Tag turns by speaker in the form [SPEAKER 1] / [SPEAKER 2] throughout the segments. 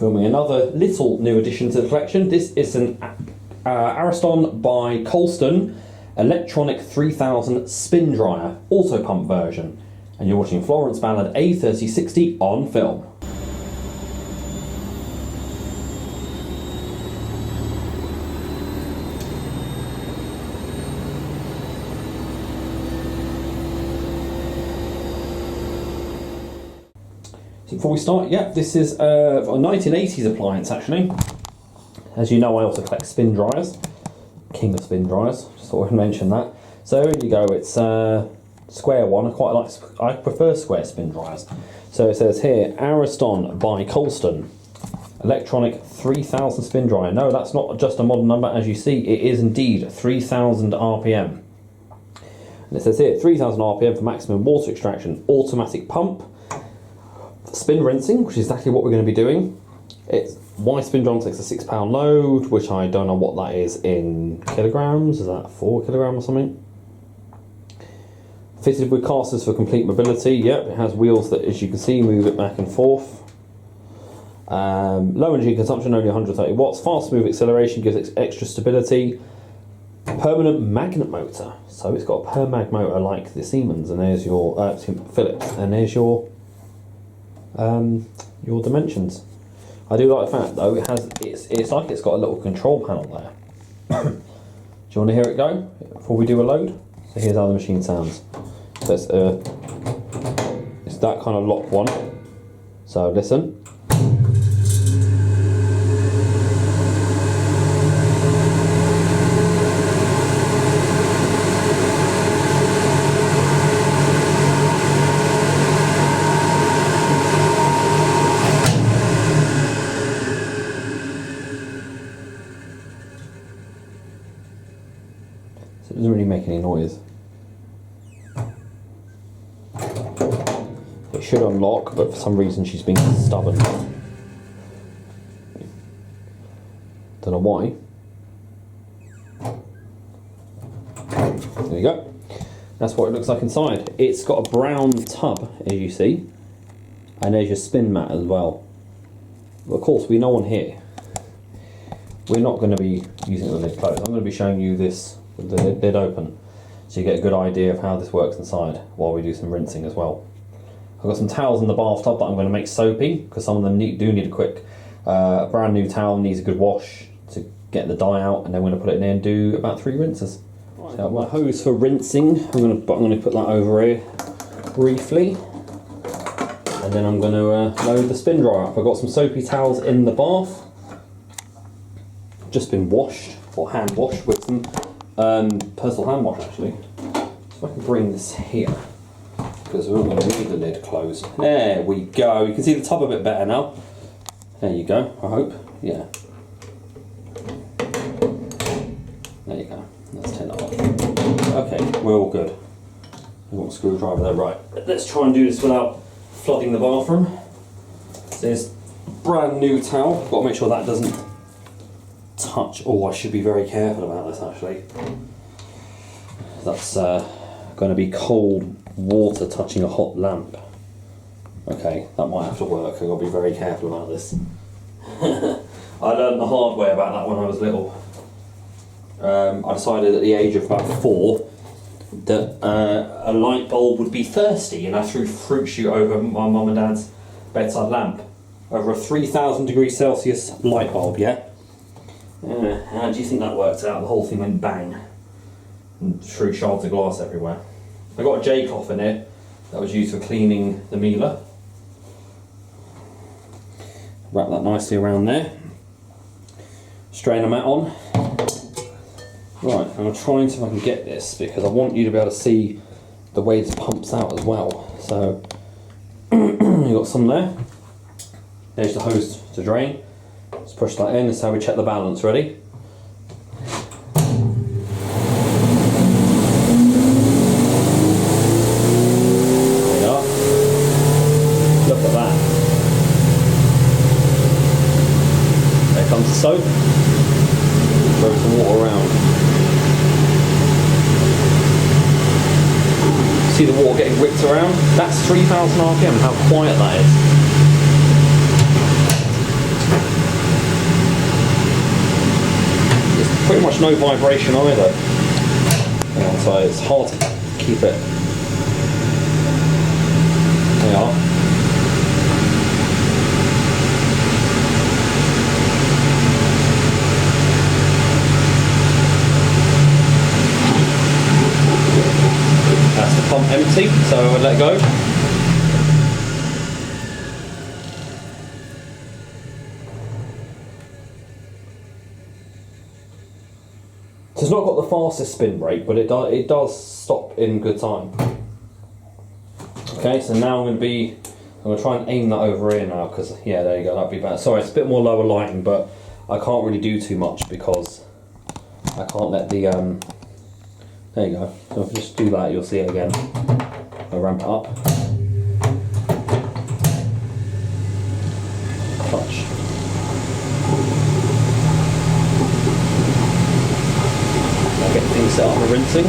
[SPEAKER 1] Filming another little new addition to the collection. This is an Ariston by Colston Electronic 3000 spin dryer, auto pump version. And you're watching Florence Ballard A3060 on film. Before we start, this is a 1980s appliance actually. As you know, I also collect spin dryers. King of spin dryers, just thought I'd mention that. So here you go, it's a square one. I prefer square spin dryers. So it says here, Ariston by Colston Electronic 3000 spin dryer. No, that's not just a model number, as you see, it is indeed 3000 RPM. And it says here, 3000 RPM for maximum water extraction, automatic pump, spin rinsing, which is exactly what we're going to be doing. It's Y spin drum takes a 6 pound load, which I don't know what that is in kilograms. Is that 4 kilograms or something? Fitted with casters for complete mobility. Yep, it has wheels that, as you can see, move it back and forth. Low energy consumption, only 130 watts. Fast smooth acceleration gives it extra stability. Permanent magnet motor. So it's got a Permag motor like the Siemens, and there's your Philips, and there's your dimensions. I do like the fact though it's like it's got a little control panel there. Do you want to hear it go before we do a load? So here's how the machine sounds. So it's that kind of lock one. So listen. It doesn't really make any noise. It should unlock, but for some reason she's being stubborn. Don't know why. There you go. That's what it looks like inside. It's got a brown tub, as you see, and there's your spin mat as well. But of course, we know on here, we're not going to be using the lid closed. I'm going to be showing you this with the lid open, so you get a good idea of how this works inside while we do some rinsing as well. I've got some towels in the bathtub that I'm going to make soapy, because some of them do need a quick, brand new towel needs a good wash to get the dye out, and then we're going to put it in there and do about 3 rinses. Right. So my hose for rinsing, I'm going to put that over here briefly, and then I'm going to load the spin dryer up. I've got some soapy towels in the bath, just been washed, or hand washed with some personal hand wash actually. So I can bring this here, because we're not going to need the lid closed. There we go. You can see the tub a bit better now. There you go, I hope. Yeah. There you go. Let's turn that off. Okay, we're all good. We've got a screwdriver there. Right, let's try and do this without flooding the bathroom. So there's brand new towel. Got to make sure that doesn't touch. Oh, I should be very careful about this actually. That's going to be cold water touching a hot lamp. Okay, that might have to work. I've got to be very careful about this. I learned the hard way about that when I was little. I decided at the age of about 4 that a light bulb would be thirsty, and I threw fruit shoot over my mum and dad's bedside lamp. Over a 3000 degrees Celsius light bulb, yeah? How do you think that worked out? The whole thing went bang and threw shards of glass everywhere. I got a J-cloth in it that was used for cleaning the Miele. Wrap that nicely around there. Strain the mat on. Right, I'm trying to see if I can get this, because I want you to be able to see the way this pumps out as well. So you got some there. There's the hose to drain. Let's push that in. This is how we check the balance. Ready? There you are. Look at that. There comes the soap. Throw some water around. See the water getting whipped around? That's 3000 RPM. How quiet that is. pretty much no vibration either. Yeah, so it's hard to keep it. There we are. That's the pump empty, so I would let go. It's not got the fastest spin rate, but it does stop in good time. Okay, so now I'm going to try and aim that over here now, because yeah, there you go, that'd be better. Sorry, it's a bit more lower lighting, but I can't really do too much because I can't let the there you go. So if I just do that, you'll see it again. I'll ramp it up. Touch. I'll get things set up for rinsing.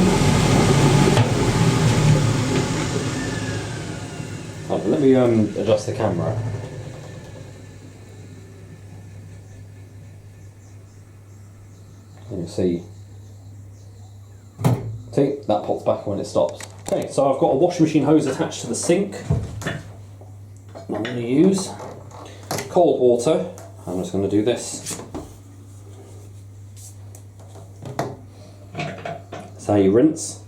[SPEAKER 1] Oh, let me adjust the camera. And you see that pops back when it stops. Okay, so I've got a washing machine hose attached to the sink. I'm going to use cold water. I'm just going to do this. That's how you rinse.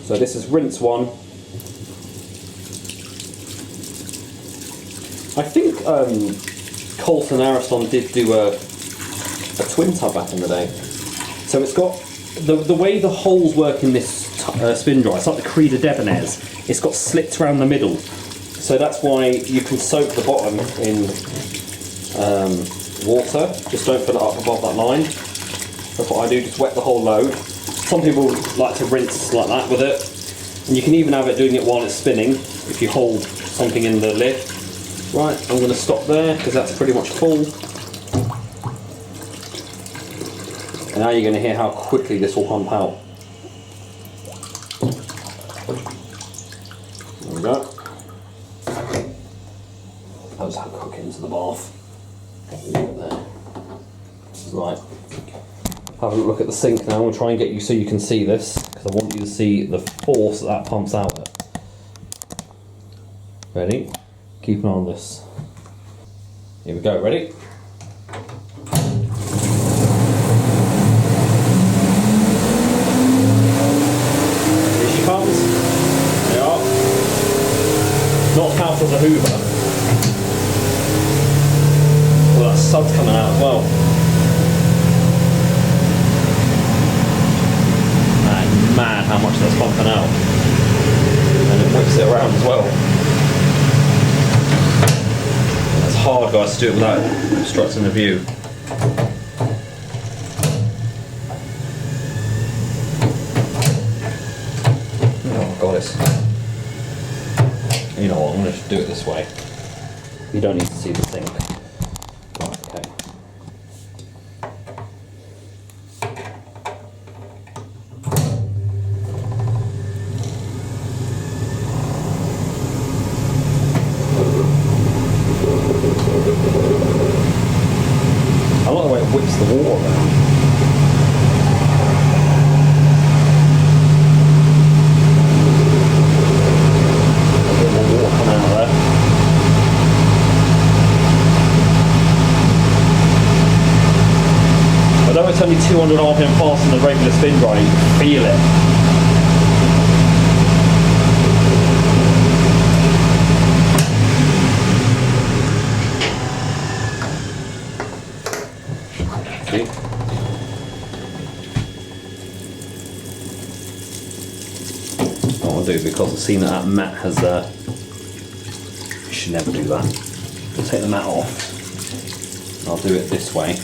[SPEAKER 1] So this is rinse 1. I think Colston Electronic did do a twin tub back in the day. So it's got the way the holes work in this spin dryer. It's like the Creed of Debonair's. It's got slits around the middle, so that's why you can soak the bottom in water. Just don't fill it up above that line. That's what I do. Just wet the whole load. Some people like to rinse like that with it, and you can even have it doing it while it's spinning if you hold something in the lid. Right, I'm going to stop there because that's pretty much full. And now you're going to hear how quickly this will pump out. There we go. I'll just have a hook into the bath. There. Right. Have a look at the sink now. We'll try and get you so you can see this, because I want you to see the force that pumps out at. Ready? Keep an eye on this. Here we go. Ready? Not as powerful as a Hoover. Well, that sud's coming out as well. Man, mad how much that's pumping out. And it whips it around as well. That's hard, guys, to do it without obstructing the view. Oh, God, it's... You know what, I'm going to do it this way. You don't need to see the sink. Right, okay. I like the way it whips the water around. Although it's only 200 RPM faster than the regular spin dryer, you can feel it. See? What I'll do, because I've seen that mat has you should never do that. I'll take the mat off. I'll do it this way.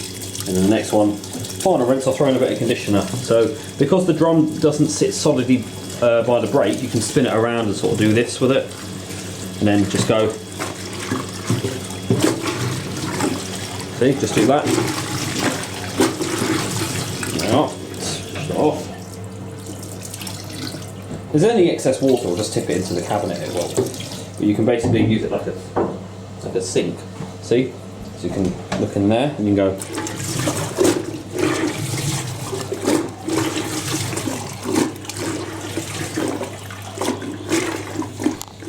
[SPEAKER 1] And then the next one, final rinse, I'll throw in a bit of conditioner. So because the drum doesn't sit solidly by the brake, you can spin it around and sort of do this with it. And then just go. See, just do that. Now, push it off. If there's any excess water, we'll just tip it into the cabinet as well. But you can basically use it like a sink. See? So you can look in there and you can go.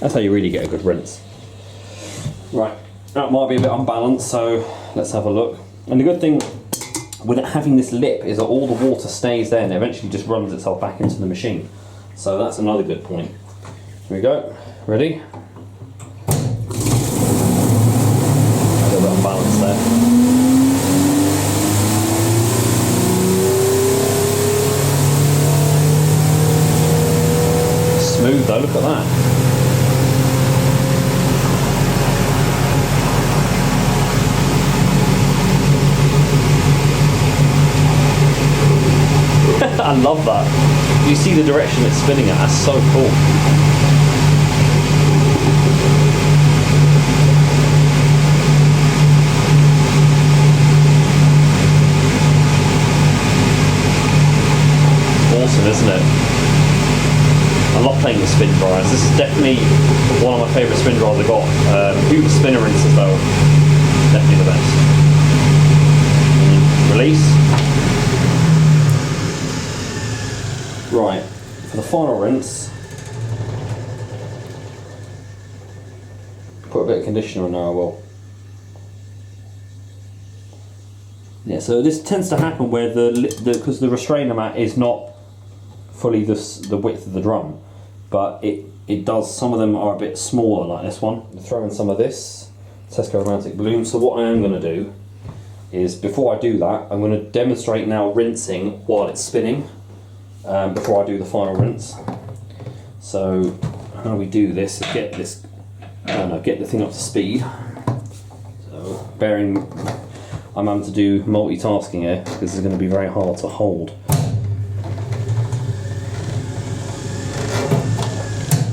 [SPEAKER 1] That's how you really get a good rinse. Right, that might be a bit unbalanced, so let's have a look. And the good thing with it having this lip is that all the water stays there and eventually just runs itself back into the machine. So that's another good point. Here we go. Ready? A little bit unbalanced there. Smooth though, look at that. I love that. You see the direction it's spinning at, that's so cool. Awesome, isn't it? I love playing with spin dryers. This is definitely one of my favourite spin dryers I've got. Hoover SPINARINSE though, definitely the best. And release. Right, for the final rinse, put a bit of conditioner in there, I will. Yeah, so this tends to happen where because the restrainer mat is not fully the width of the drum, but it does, some of them are a bit smaller like this one. Throw in some of this Tesco Romantic Bloom. So what I am going to do is, before I do that, I'm going to demonstrate now rinsing while it's spinning. Before I do the final rinse. So how we do this is get the thing up to speed. So I'm having to do multitasking here because this is going to be very hard to hold.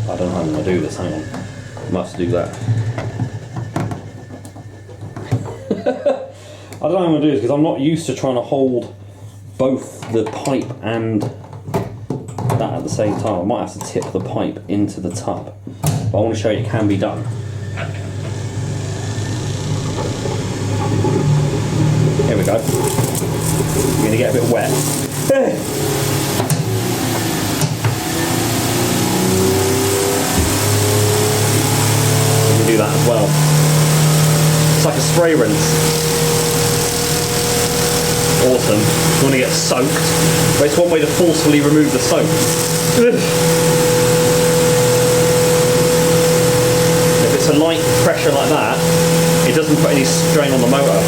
[SPEAKER 1] I don't know how I'm going to do this, hang on. I must do that. I don't know how I'm going to do this because I'm not used to trying to hold both the pipe and that at the same time. I might have to tip the pipe into the tub, but I want to show you it can be done. Here we go. You're going to get a bit wet. You can do that as well. It's like a spray rinse. Awesome. You want to get soaked, but it's one way to forcefully remove the soap. If it's a light pressure like that, it doesn't put any strain on the motor.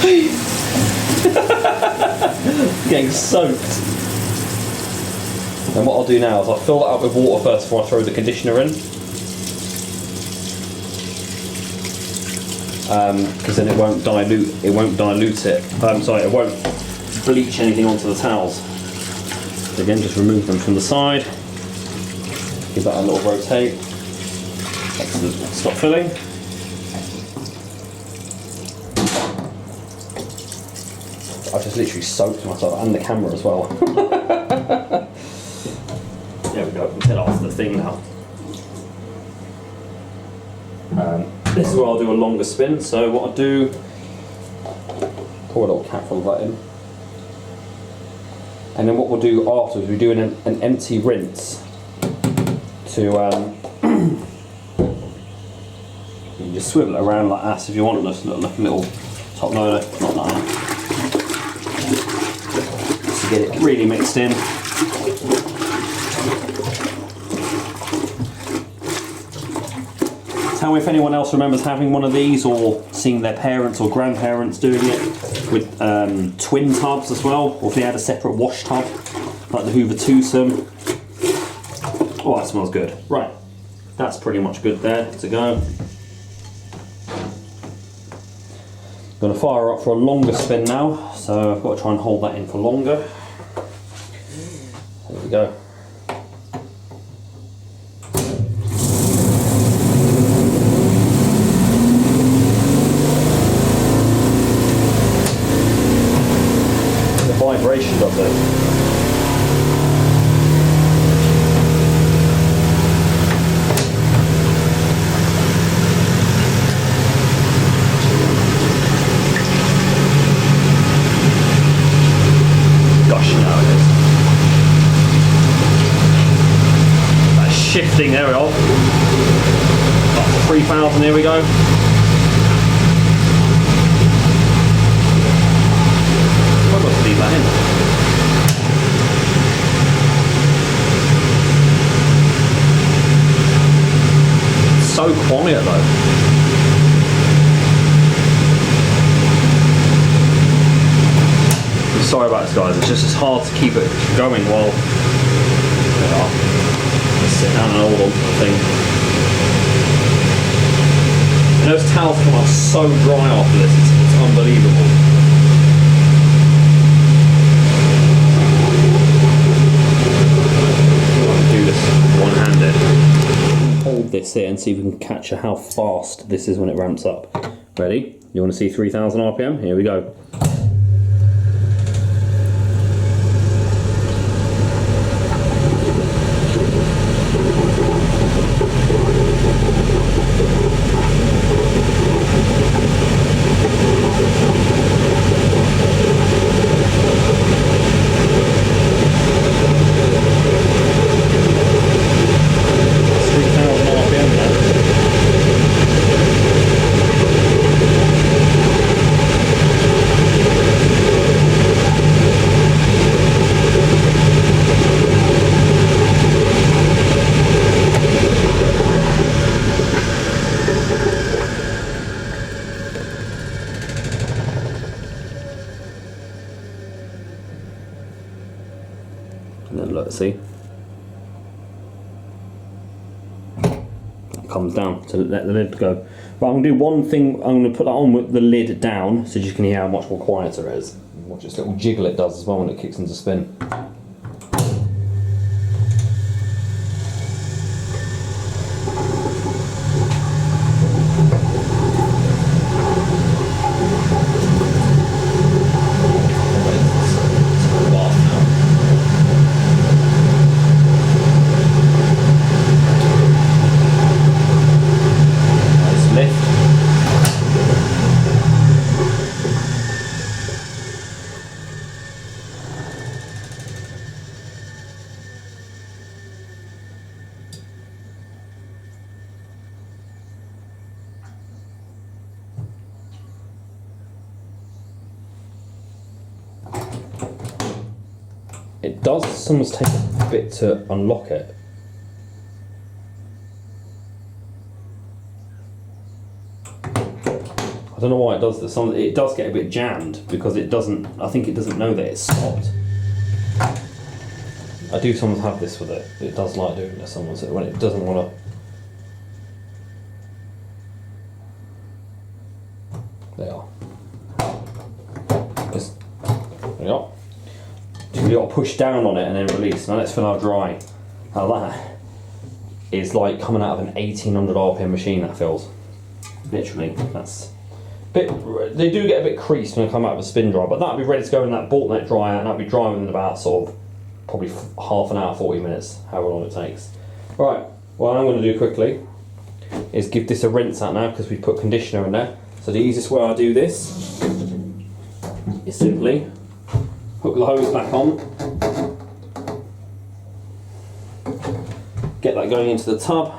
[SPEAKER 1] See? Getting soaked. And what I'll do now is I'll fill that up with water first before I throw the conditioner in. Because then it won't dilute it. Sorry, it won't bleach anything onto the towels. So again, just remove them from the side. Give that a little rotate. Excellent. Stop filling. I've just literally soaked myself and the camera as well. There we go, we can get off the thing now. This is where I'll do a longer spin, so what I'll do, pour a little cap full of that in. And then what we'll do afterwards, we're doing an empty rinse to, you can just swivel it around like that if you want, just look like a little top loader, not like that. Just to get it really mixed in. Tell me if anyone else remembers having one of these or seeing their parents or grandparents doing it with twin tubs as well, or if they had a separate wash tub like the Hoover twosome. Oh, that smells good. Right, that's pretty much good there to go. Going to fire up for a longer spin now, so I've got to try and hold that in for longer. There we go. Vibration of it. No, it is. That's shifting, there we go. Up to 3,000, here we go. I've got to leave that in. It's so quiet though. Sorry about this, guys, it's hard to keep it going while just sit down and hold on to the thing. And those towels come out so dry after this, it's unbelievable. I'm going to do this one-handed. Hold this here and see if we can capture how fast this is when it ramps up. Ready? You want to see 3,000 RPM? Here we go. And then look, see? It comes down to let the lid go. But I'm going to do one thing, I'm going to put that on with the lid down so you can hear how much more quieter it is. Watch this little jiggle it does as well when it kicks into spin. It does sometimes take a bit to unlock it. I don't know why it does this. It does get a bit jammed because it doesn't. I think it doesn't know that it's stopped. I do sometimes have this with it. It does like doing this sometimes when it doesn't want to. They are. There we go. You've got to push down on it and then release. Now let's fill out dry. Now that is like coming out of an 1800 RPM machine, that feels. Literally, that's a bit. They do get a bit creased when they come out of a spin dryer, but that'll be ready to go in that bolt neck dryer, and that'll be dry within about sort of probably half an hour, 40 minutes, however long it takes. Right, what I'm going to do quickly is give this a rinse out now because we put conditioner in there. So the easiest way I do this is simply hook the hose back on, get that going into the tub,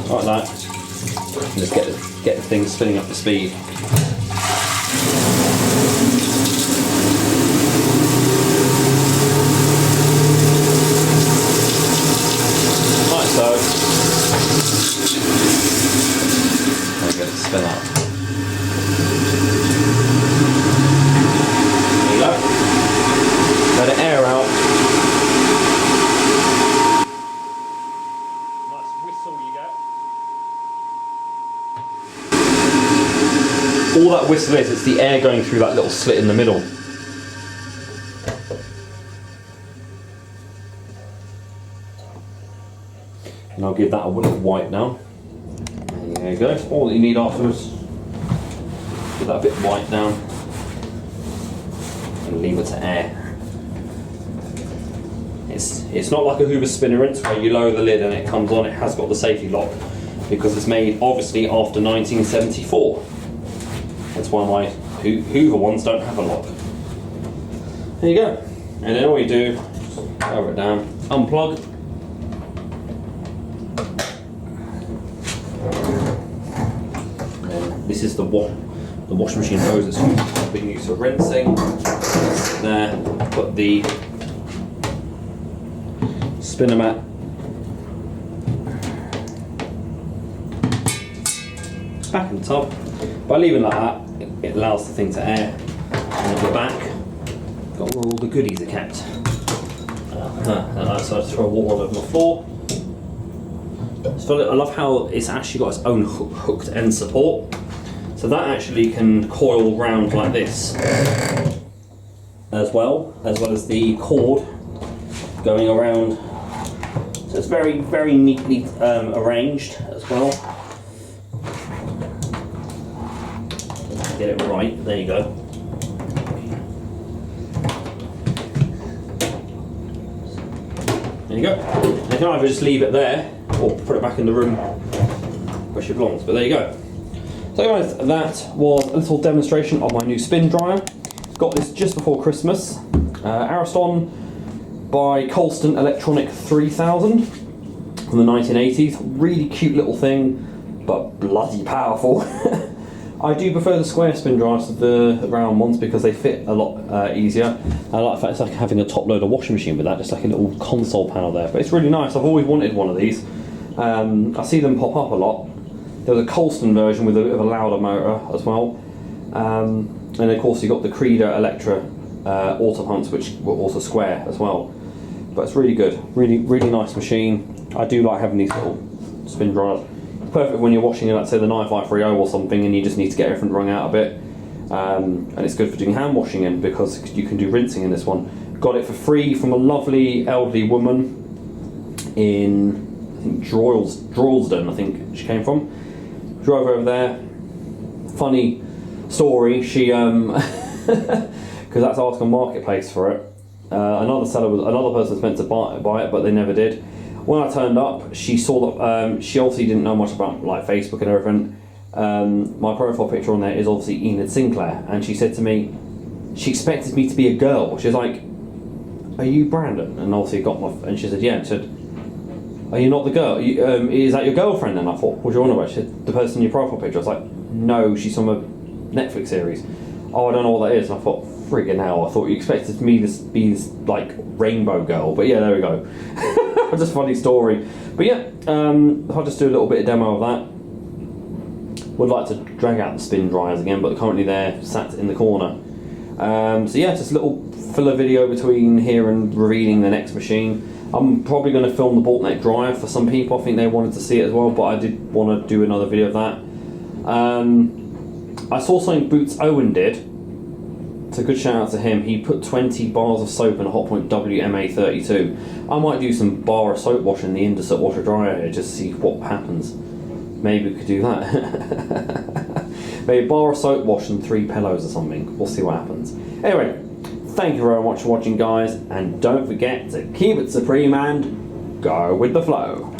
[SPEAKER 1] like that, and just get the thing spinning up to speed. Like so. Get it to spin up. There you go. Let it air out. Nice whistle you get. All that whistle is, it's the air going through that little slit in the middle. And I'll give that a little wipe now. There you go, all that you need afterwards. Get that a bit white down and leave it to air. It's not like a Hoover SPINARINSE where you lower the lid and it comes on. It has got the safety lock because it's made obviously after 1974. hence why my Hoover ones don't have a lock. There you go. And then all you do, lower it down, unplug. And this is the washing machine hose that's being used for rinsing. There, put the spinner mat back in the tub. By leaving like that, it allows the thing to air. And at the back, got where all the goodies are kept. So I throw water all over the floor. So I love how it's actually got its own hooked end support. So that actually can coil round like this as well as the cord going around. So it's very, very neatly arranged as well. Get it right, there you go. There you go. And you can either just leave it there or put it back in the room where she belongs, but there you go. So guys, that was a little demonstration of my new spin dryer. Got this just before Christmas. Ariston by Colston Electronic 3000 from the 1980s. Really cute little thing, but bloody powerful. I do prefer the square spin dryers to the round ones because they fit a lot easier. I like the fact it's like having a top loader washing machine with that, just like a little console panel there. But it's really nice. I've always wanted one of these. I see them pop up a lot. There's a Colston version with a bit of a louder motor as well. And of course you've got the Creeder Electra auto pumps, which were also square as well. But it's really good. Really, really nice machine. I do like having these little spin dryers. Perfect when you're washing, let's say, the 9530 or something, and you just need to get everything wrung out a bit. And it's good for doing hand washing in because you can do rinsing in this one. Got it for free from a lovely elderly woman in, I think, Droylsden, I think she came from. Drove over there. Funny story. She, because that's asked on Marketplace for it. Another person was meant to buy it, but they never did. When I turned up, she saw that she obviously didn't know much about like Facebook and everything. My profile picture on there is obviously Enid Sinclair, and she said to me, she expected me to be a girl. She was like, "Are you Brandon?" And obviously got my, and she said, "Yeah." And she said, "Are you not the girl? Is that your girlfriend?" And I thought, "What do you want about?" She said, "The person in your profile picture." I was like, "No, she's from a Netflix series." "Oh, I don't know what that is." And I thought, friggin' hell, I thought you expected me to be this like rainbow girl. But yeah, there we go. Just a funny story. But yeah, I'll just do a little bit of demo of that. Would like to drag out the spin dryers again, but currently they're sat in the corner. So yeah, just a little filler video between here and revealing the next machine. I'm probably going to film the bolt neck dryer for some people. I think they wanted to see it as well, but I did want to do another video of that. I saw something Boots Owen did. It's a good shout out to him. He put 20 bars of soap in a Hotpoint WMA32. I might do some bar of soap wash in the Indesit washer dryer here just to see what happens. Maybe we could do that. Maybe a bar of soap wash and 3 pillows or something. We'll see what happens. Anyway, thank you very much for watching, guys, and don't forget to keep it supreme and go with the flow.